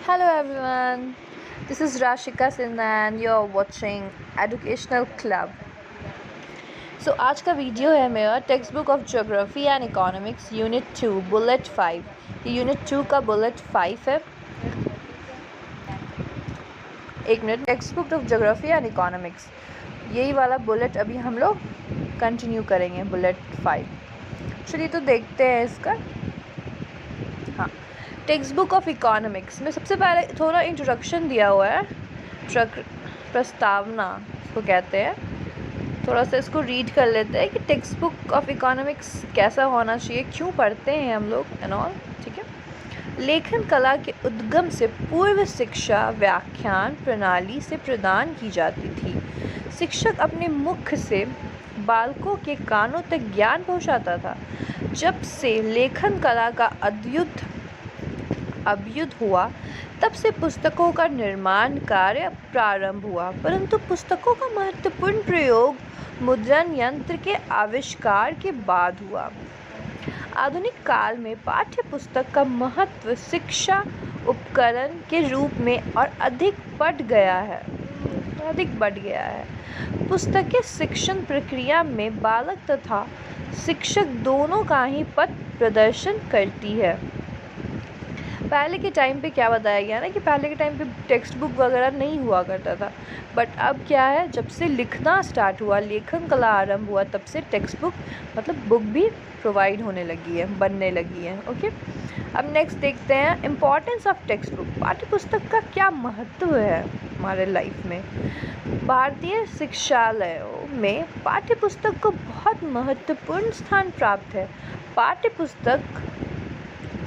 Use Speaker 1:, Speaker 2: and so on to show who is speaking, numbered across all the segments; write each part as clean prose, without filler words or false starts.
Speaker 1: Hello everyone, this is Rashika Sinha and you're watching Educational Club. आज का video है मेरा text book of geography and economics unit 2 bullet 5। ये unit 2 का bullet 5 है। एक minute, text book of geography and economics, यही वाला बुलेट अभी हम लोग कंटिन्यू करेंगे, बुलेट 5। चलिए तो देखते हैं इसका। हाँ, टेक्स्ट बुक ऑफ इकोनॉमिक्स में सबसे पहले थोड़ा इंट्रोडक्शन दिया हुआ है, प्रस्तावना इसको कहते हैं। थोड़ा सा इसको रीड कर लेते हैं कि टेक्स्ट बुक ऑफ इकोनॉमिक्स कैसा होना चाहिए, क्यों पढ़ते हैं हम लोग एंड ऑल। ठीक है। लेखन कला के उद्गम से पूर्व शिक्षा व्याख्यान प्रणाली से प्रदान की जाती थी। शिक्षक अपने मुख से बालकों के कानों तक ज्ञान पहुंचाता था। जब से लेखन कला का अभ्युदय हुआ, तब से पुस्तकों का निर्माण कार्य प्रारंभ हुआ, परंतु पुस्तकों का महत्वपूर्ण प्रयोग मुद्रण यंत्र के आविष्कार के बाद हुआ। आधुनिक काल में पाठ्य पुस्तक का महत्व शिक्षा उपकरण के रूप में और अधिक बढ़ गया है। पुस्तकें शिक्षण प्रक्रिया में बालक तथा शिक्षक दोनों का ही पथ प्रदर्शन करती है। पहले के टाइम पे क्या बताया गया ना कि पहले के टाइम पे टेक्स्ट बुक वगैरह नहीं हुआ करता था, बट अब क्या है, जब से लिखना स्टार्ट हुआ, लेखन कला आरंभ हुआ, तब से टेक्स्ट बुक मतलब बुक भी प्रोवाइड होने लगी है, बनने लगी है। ओके, अब नेक्स्ट देखते हैं इम्पॉर्टेंस ऑफ टेक्स्ट बुक। पाठ्य पुस्तक का क्या महत्व है हमारे लाइफ में। भारतीय शिक्षालयों में पाठ्य पुस्तक को बहुत महत्वपूर्ण स्थान प्राप्त है। पाठ्य पुस्तक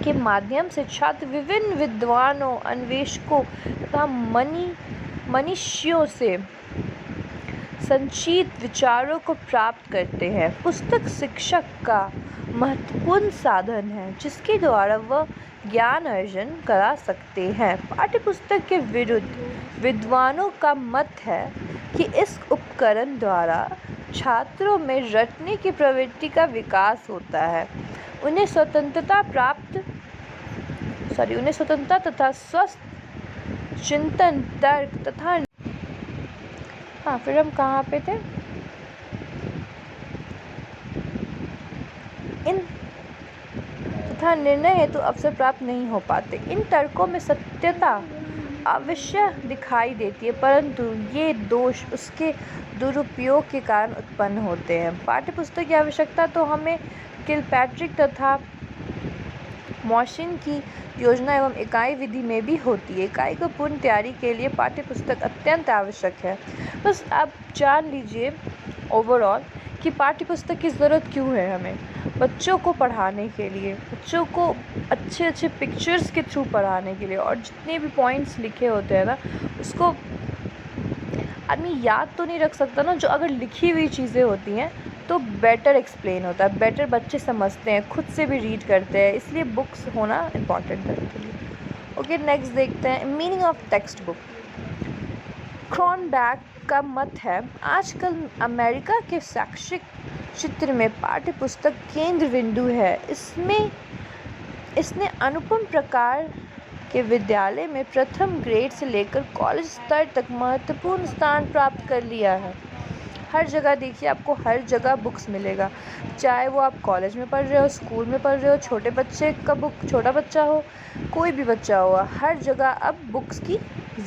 Speaker 1: के माध्यम से छात्र विभिन्न विद्वानों, अन्वेषकों तथा मनीषियों से संचित विचारों को प्राप्त करते हैं। पुस्तक शिक्षक का महत्वपूर्ण साधन है, जिसके द्वारा वह ज्ञान अर्जन करा सकते हैं। पाठ्य पुस्तक के विरुद्ध विद्वानों का मत है कि इस उपकरण द्वारा छात्रों में रटने की प्रवृत्ति का विकास होता है। उन्हें स्वतंत्रता तथा स्वस्थ चिंतन, तर्क तथा फिर हम कहाँ पे थे, इन तथा निर्णय हेतु अवसर प्राप्त नहीं हो पाते। इन तर्कों में सत्यता अवश्य दिखाई देती है, परंतु ये दोष उसके दुरुपयोग के कारण उत्पन्न होते हैं। पाठ्यपुस्तक की आवश्यकता तो हमें किलपैट्रिक तथा मॉशिन की योजना एवं इकाई विधि में भी होती है। इकाई को पूर्ण तैयारी के लिए पाठ्यपुस्तक अत्यंत आवश्यक है। बस आप जान लीजिए ओवरऑल कि पाठ्यपुस्तक की ज़रूरत क्यों है हमें। बच्चों को पढ़ाने के लिए, बच्चों को अच्छे अच्छे पिक्चर्स के थ्रू पढ़ाने के लिए, और जितने भी पॉइंट्स लिखे होते हैं ना, उसको आदमी याद तो नहीं रख सकता ना, जो अगर लिखी हुई चीज़ें होती हैं तो बेटर एक्सप्लेन होता है, बेटर बच्चे समझते हैं, खुद से भी रीड करते हैं, इसलिए बुक्स होना इम्पॉर्टेंट है उनके लिए। ओके, नेक्स्ट देखते हैं meaning of text book. Cronbach का मत है, आजकल अमेरिका के शैक्षिक क्षेत्र में पाठ्य पुस्तक केंद्र बिंदु है। इसने अनुपम प्रकार के विद्यालय में प्रथम ग्रेड से लेकर कॉलेज स्तर तक महत्वपूर्ण स्थान प्राप्त कर लिया है। हर जगह देखिए, आपको हर जगह बुक्स मिलेगा, चाहे वो आप कॉलेज में पढ़ रहे हो, स्कूल में पढ़ रहे हो, छोटे बच्चे का बुक, छोटा बच्चा हो, कोई भी बच्चा हो, हर जगह अब बुक्स की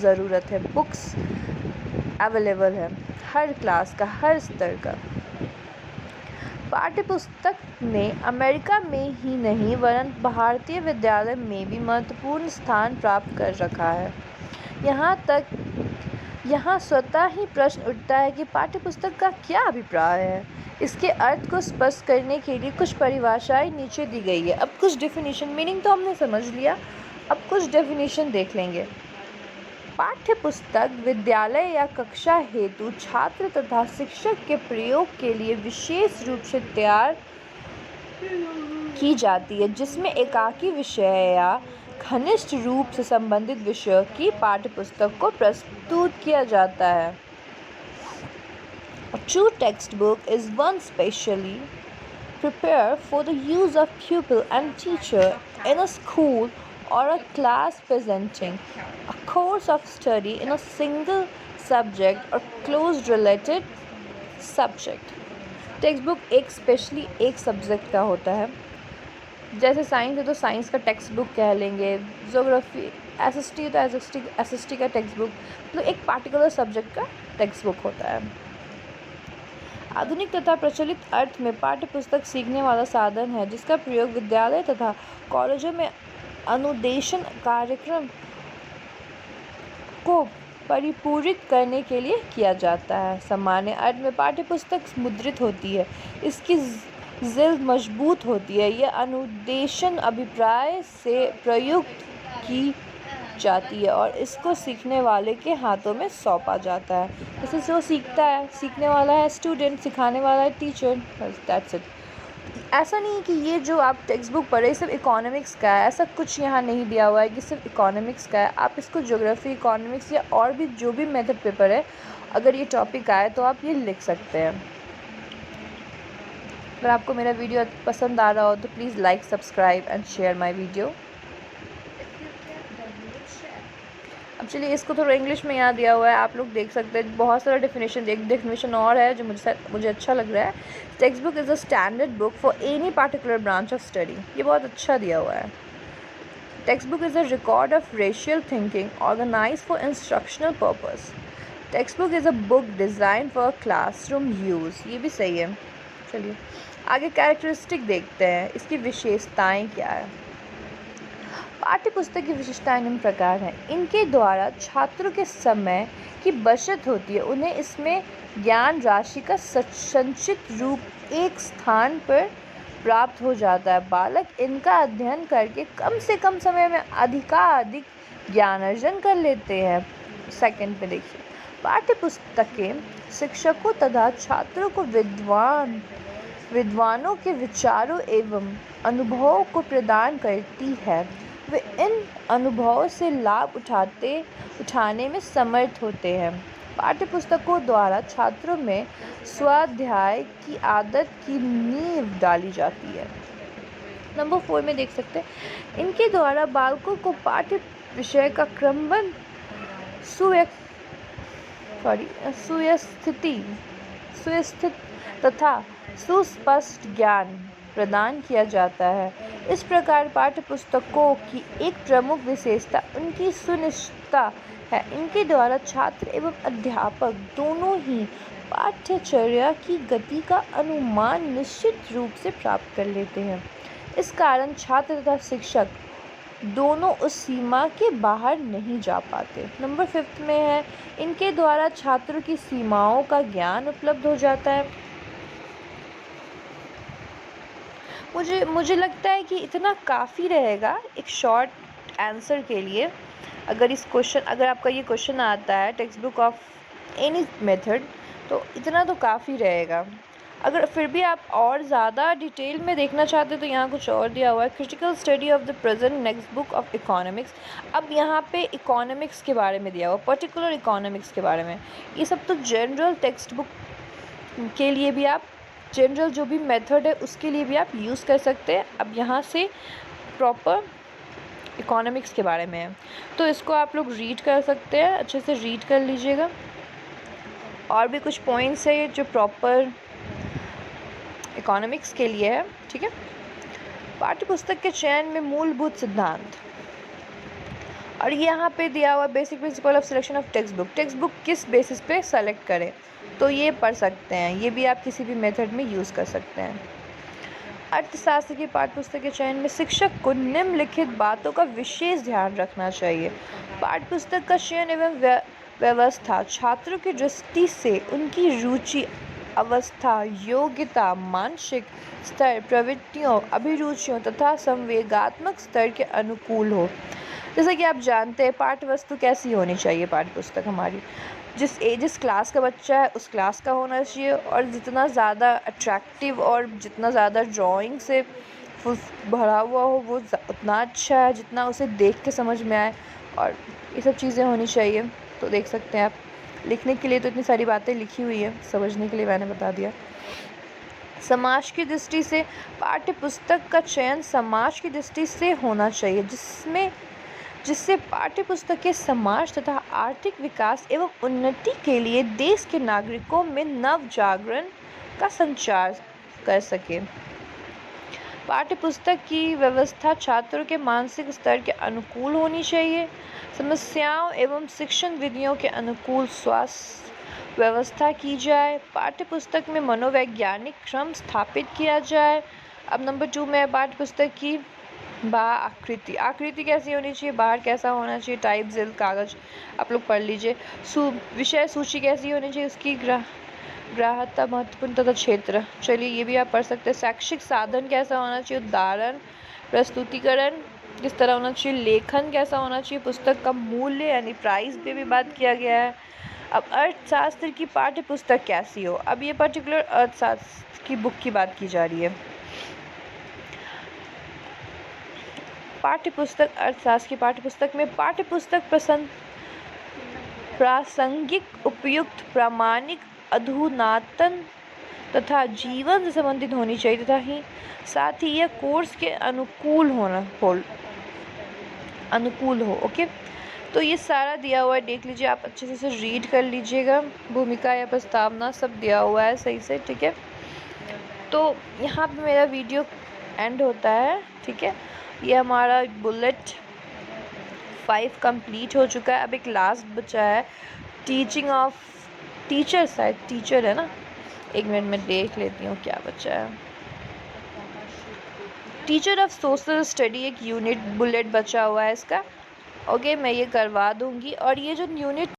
Speaker 1: ज़रूरत है। बुक्स अवेलेबल है हर क्लास का, हर स्तर का। पाठ्यपुस्तक ने अमेरिका में ही नहीं वरन भारतीय विद्यालय में भी महत्वपूर्ण स्थान प्राप्त कर रखा है। यहाँ स्वतः ही प्रश्न उठता है कि पाठ्यपुस्तक का क्या अभिप्राय है। इसके अर्थ को स्पष्ट करने के लिए कुछ परिभाषाएं नीचे दी गई है। अब कुछ डेफिनेशन, मीनिंग तो हमने समझ लिया, अब कुछ डेफिनेशन देख लेंगे। पाठ्यपुस्तक विद्यालय या कक्षा हेतु छात्र तथा शिक्षक के प्रयोग के लिए विशेष रूप से तैयार की जाती है, जिसमें एकाकी विषय या घनिष्ठ रूप से संबंधित विषयों की पाठ्यपुस्तक को प्रस्तुत किया जाता है। A true textbook is one specially prepared for the use of pupil and teacher in a school or a class presenting a course of study in a single subject or close related subject. Text book एक specially एक subject का होता है। जैसे science है तो science का text book कह लेंगे, ज्योग्राफी एसएसटी है तो एसएसटी का टेक्स्ट बुक, मतलब एक पार्टिकुलर सब्जेक्ट का टेक्स्ट बुक होता है। आधुनिक तथा प्रचलित अर्थ में पाठ्य पुस्तक सीखने वाला साधन है जिसका प्रयोग विद्यालय तथा कॉलेजों में अनुदेशन कार्यक्रम को परिपूरित करने के लिए किया जाता है। सामान्य अर्थ में पाठ्य पुस्तक मुद्रित होती है, इसकी जिल्द मजबूत होती है, यह अनुदेशन अभिप्राय से प्रयुक्त की जाती है और इसको सीखने वाले के हाथों में सौंपा जाता है। जैसे जो सीखता है, सीखने वाला है स्टूडेंट, सिखाने वाला है टीचर, बस दैट्स इट। ऐसा नहीं कि ये जो आप टेक्स्ट बुक पढ़े सिर्फ इकोनॉमिक्स का है, ऐसा कुछ यहाँ नहीं दिया हुआ है कि सिर्फ इकोनॉमिक्स का है। आप इसको ज्योग्राफी, इकोनॉमिक्स या और भी जो भी मेथड पेपर है, अगर ये टॉपिक आए तो आप ये लिख सकते हैं। अगर आपको मेरा वीडियो पसंद आ रहा हो तो please like, subscribe and share my video. अब चलिए इसको थोड़ा इंग्लिश में यहाँ दिया हुआ है, आप लोग देख सकते हैं। बहुत सारा डेफिनेशन, एक डेफिनेशन और है जो मुझे अच्छा लग रहा है। Text book is a standard book for any particular branch of study. ये बहुत अच्छा दिया हुआ है। Text book is a record of racial thinking organise for instructional purpose. Text book is a book design for classroom use. ये भी सही है। चलिए आगे कैरेक्टरिस्टिक देखते हैं, इसकी विशेषताएं क्या है। पाठ्य पुस्तक की विशेषताएं निम्न प्रकार हैं। इनके द्वारा छात्रों के समय की बचत होती है, उन्हें इसमें ज्ञान राशि का संचित रूप एक स्थान पर प्राप्त हो जाता है। बालक इनका अध्ययन करके कम से कम समय में अधिकाधिक ज्ञान अर्जन कर लेते हैं। सेकंड पे देखिए, पाठ्य पुस्तकें शिक्षकों तथा छात्रों को विद्वानों के विचारों एवं अनुभवों को प्रदान करती है। वे इन अनुभवों से लाभ उठाने में समर्थ होते हैं। पाठ्य पुस्तकों द्वारा छात्रों में स्वाध्याय की आदत की नींव डाली जाती है। नंबर 4 में देख सकते हैं, इनके द्वारा बालकों को पाठ्य विषय का क्रमबद्ध सुव्यवस्थित तथा सुस्पष्ट ज्ञान प्रदान किया जाता है। इस प्रकार पाठ्य पुस्तकों की एक प्रमुख विशेषता उनकी सुनिश्चितता है। इनके द्वारा छात्र एवं अध्यापक दोनों ही पाठ्यचर्या की गति का अनुमान निश्चित रूप से प्राप्त कर लेते हैं। इस कारण छात्र तथा शिक्षक दोनों उस सीमा के बाहर नहीं जा पाते। नंबर 5 में है, इनके द्वारा छात्रों की सीमाओं का ज्ञान उपलब्ध हो जाता है। मुझे लगता है कि इतना काफ़ी रहेगा एक शॉर्ट आंसर के लिए। अगर आपका ये क्वेश्चन आता है text book of any method, तो इतना तो काफ़ी रहेगा। अगर फिर भी आप और ज़्यादा डिटेल में देखना चाहते हैं तो यहाँ कुछ और दिया हुआ है। Critical study of the present next book of economics. अब यहाँ पे इकोनॉमिक्स के बारे में दिया हुआ, पर्टिकुलर इकोनॉमिक्स के बारे में। ये सब तो जनरल टेक्स्ट बुक के लिए भी आप जनरल जो भी मेथड है उसके लिए भी आप यूज़ कर सकते हैं। अब यहाँ से प्रॉपर इकोनॉमिक्स के बारे में है, तो इसको आप लोग रीड कर सकते हैं, अच्छे से रीड कर लीजिएगा। और भी कुछ पॉइंट्स है जो प्रॉपर इकोनॉमिक्स के लिए है, ठीक है। पाठ्य पुस्तक के चयन में मूलभूत सिद्धांत, और यहाँ पे दिया हुआ basic principle of selection of text book. Text book किस बेसिस पे सेलेक्ट करें, तो ये पढ़ सकते हैं। ये भी आप किसी भी मेथड में यूज़ कर सकते हैं। अर्थशास्त्र की पाठ्य पुस्तक के चयन में शिक्षक को निम्नलिखित बातों का विशेष ध्यान रखना चाहिए। पाठ्य पुस्तक का चयन एवं व्यवस्था छात्रों की दृष्टि से उनकी रुचि, अवस्था, योग्यता, मानसिक स्तर, प्रवृत्तियों, अभिरुचियों तथा संवेगात्मक स्तर के अनुकूल हो। जैसा कि आप जानते हैं पाठ्य वस्तु कैसी होनी चाहिए, पाठ्य पुस्तक हमारी जिस क्लास का बच्चा है उस क्लास का होना चाहिए, और जितना ज़्यादा अट्रैक्टिव और जितना ज़्यादा ड्राइंग से भरा हुआ हो वो उतना अच्छा है, जितना उसे देख के समझ में आए, और ये सब चीज़ें होनी चाहिए। तो देख सकते हैं आप, लिखने के लिए तो इतनी सारी बातें लिखी हुई है, समझने के लिए मैंने बता दिया। समाज की दृष्टि से पाठ्य पुस्तक का चयन समाज की दृष्टि से होना चाहिए, जिससे पाठ्य पुस्तक के समाज तथा आर्थिक विकास एवं उन्नति के लिए देश के नागरिकों में नव जागरण का संचार कर सके। पाठ्य पुस्तक की व्यवस्था छात्रों के मानसिक स्तर के अनुकूल होनी चाहिए। समस्याओं एवं शिक्षण विधियों के अनुकूल स्वास्थ्य व्यवस्था की जाए। पाठ्य पुस्तक में मनोवैज्ञानिक क्रम स्थापित किया जाए। अब नंबर 2 में पाठ्य पुस्तक की आकृति कैसी होनी चाहिए, बाहर कैसा होना चाहिए, टाइप जेल कागज आप लोग पढ़ लीजिए। विषय सूची कैसी होनी चाहिए, उसकी ग्राह्यता महत्वपूर्ण तथा क्षेत्र, चलिए ये भी आप पढ़ सकते हैं। शैक्षिक साधन कैसा होना चाहिए, उदाहरण प्रस्तुतिकरण किस तरह होना चाहिए, लेखन कैसा होना चाहिए, पुस्तक का मूल्य यानी प्राइस पे भी बात किया गया है। अब अर्थशास्त्र की पाठ्य पुस्तक कैसी हो, अब ये पर्टिकुलर अर्थशास्त्र की बुक की बात की जा रही है। पाठ्य पुस्तक अर्थशास्त्र की पाठ्य पुस्तक में पाठ्य पुस्तक प्रासंगिक, उपयुक्त, प्रामाणिक, अधुनातन तथा जीवन से संबंधित होनी चाहिए तथा ही साथ ही यह कोर्स के अनुकूल हो। ओके, तो ये सारा दिया हुआ है, देख लीजिए, आप अच्छे से रीड कर लीजिएगा। भूमिका या प्रस्तावना सब दिया हुआ है सही से, ठीक है। तो यहाँ पे मेरा वीडियो एंड होता है, ठीक है। ये हमारा बुलेट 5 कंप्लीट हो चुका है। अब एक लास्ट बचा है, टीचिंग ऑफ टीचर, शायद टीचर है ना, एक मिनट में देख लेती हूँ क्या बचा है। टीचर ऑफ सोशल स्टडी एक यूनिट बुलेट बचा हुआ है इसका। ओके, मैं ये करवा दूँगी। और ये जो यूनिट